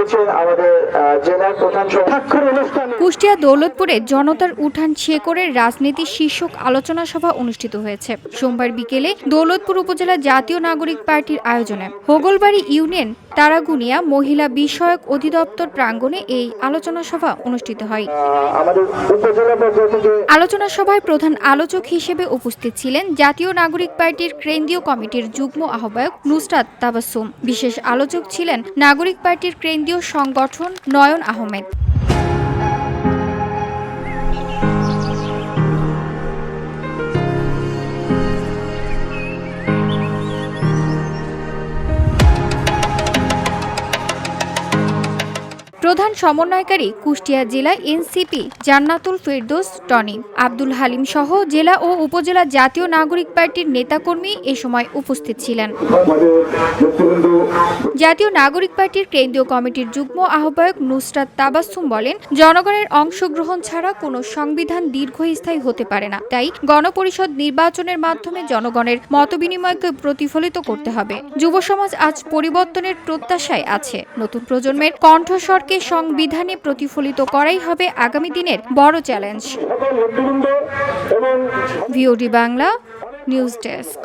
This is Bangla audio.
দিয়েছেন আমাদের জেলার প্রধান স্বাক্ষর অনুষ্ঠানে। কুষ্টিয়া দৌলতপুরে জনতার উঠান শেকড়ের রাজনীতি শীর্ষক আলোচনা সভা অনুষ্ঠিত হয়েছে সোমবার বিকেলে দৌলতপুর উপজেলা জাতীয় নাগরিক পার্টির আয়োজনে হোগলবাড়ি ইউনিয়ন তারাগুনিয়া মহিলা বিষয়ক অধিদপ্তর প্রাঙ্গণে এই আলোচনা সভা অনুষ্ঠিত হয়। আলোচনা সভায় প্রধান আলোচক হিসেবে উপস্থিত ছিলেন জাতীয় নাগরিক পার্টির কেন্দ্রীয় কমিটির যুগ্ম আহ্বায়ক নুসরাত তাবাসসুম। বিশেষ আলোচক ছিলেন নাগরিক পার্টির কেন্দ্রীয় সংগঠন নয়ন আহমেদ। প্রধান সমন্বয়কারী কুষ্টিয়া জেলা এনসিপি জান্নাতুল ফেরদৌস টনি, আব্দুল হালিম সহ জেলা ও উপজেলা জাতীয় নাগরিক পার্টির নেতাকর্মী এ সময় উপস্থিত ছিলেন। জাতীয় নাগরিক পার্টির কেন্দ্রীয় কমিটির যুগ্ম আহ্বায়ক নুসরাত তাবাসসুম বলেন, জনগণের অংশগ্রহণ ছাড়া কোনো সংবিধান দীর্ঘস্থায়ী হতে পারে না। তাই গণপরিষদ নির্বাচনের মাধ্যমে জনগণের মতবিনিময়কে প্রতিফলিত করতে হবে। যুব সমাজ আজ পরিবর্তনের প্রত্যাশায় আছে। নতুন প্রজন্মের কণ্ঠস্বরকে সংবিধানে প্রতিফলিত করাই হবে আগামী দিনের বড় challenge. VOD Bangla news desk.